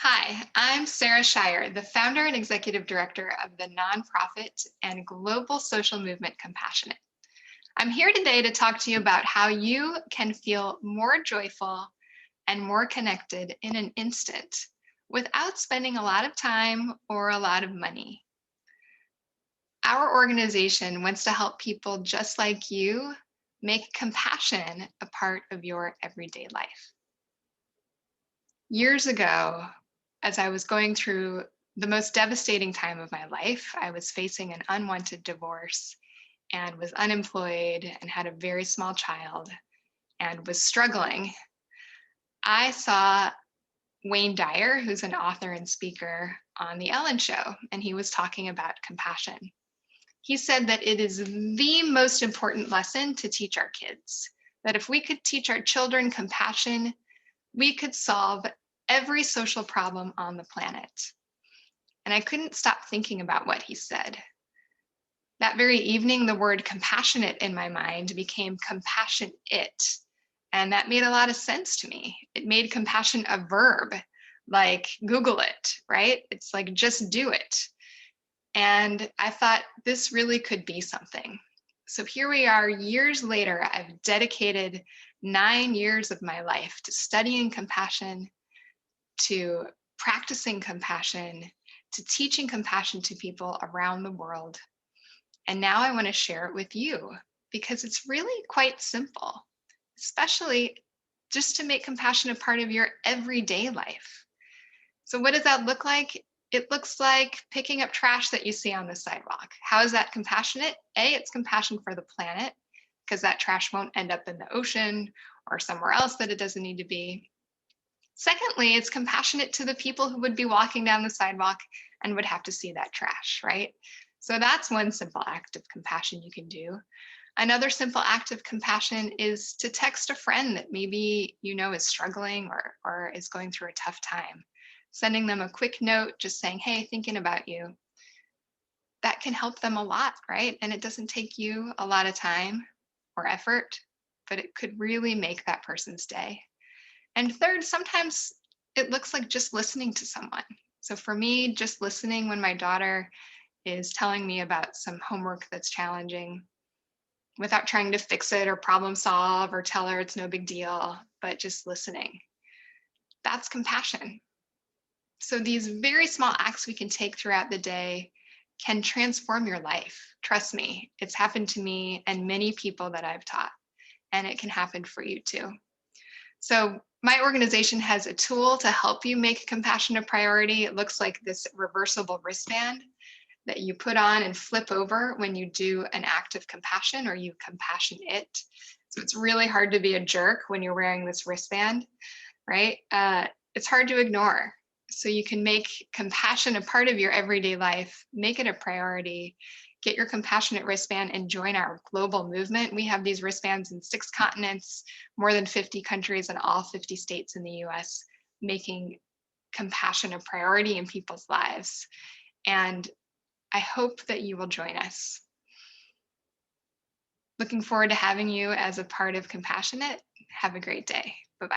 Hi, I'm Sarah Shire, the founder and executive director of the nonprofit and global social movement Compassionate. I'm here today to talk to you about how you can feel more joyful and more connected in an instant without spending a lot of time or a lot of money. Our organization wants to help people just like you make compassion a part of your everyday life. Years ago, as I was going through the most devastating time of my life, I was facing an unwanted divorce and was unemployed and had a very small child and was struggling. I saw Wayne Dyer, who's an author and speaker, on The Ellen Show, and he was talking about compassion. He said that it is the most important lesson to teach our kids, that if we could teach our children compassion, we could solve every social problem on the planet. And I couldn't stop thinking about what he said. That very evening, the word compassionate in my mind became compassionate. And that made a lot of sense to me. It made compassion a verb, like Google it, right? It's like just do it. And I thought this really could be something. So here we are, years later. I've dedicated 9 years of my life to studying compassion, to practicing compassion, to teaching compassion to people around the world. And now I want to share it with you because it's really quite simple, especially just to make compassion a part of your everyday life. So, what does that look like? It looks like picking up trash that you see on the sidewalk. How is that compassionate? It's compassion for the planet because that trash won't end up in the ocean or somewhere else that it doesn't need to be. Secondly, it's compassionate to the people who would be walking down the sidewalk and would have to see that trash, right? So that's one simple act of compassion you can do. Another simple act of compassion is to text a friend that maybe you know is struggling or is going through a tough time. Sending them a quick note, just saying, hey, thinking about you. That can help them a lot, right? And it doesn't take you a lot of time or effort, but it could really make that person's day. And third, sometimes it looks like just listening to someone. So for me, just listening when my daughter is telling me about some homework that's challenging without trying to fix it or problem solve or tell her it's no big deal, but just listening. That's compassion. So these very small acts we can take throughout the day can transform your life. Trust me, it's happened to me and many people that I've taught, and it can happen for you too. So my organization has a tool to help you make compassion a priority. It looks like this reversible wristband that you put on and flip over when you do an act of compassion or you compassion it. So it's really hard to be a jerk when you're wearing this wristband, right? It's hard to ignore. So you can make compassion a part of your everyday life, make it a priority, get your compassionate wristband and join our global movement. We have these wristbands in 6 continents, more than 50 countries, and all 50 states in the US, making compassion a priority in people's lives. And I hope that you will join us. Looking forward to having you as a part of Compassionate. Have a great day.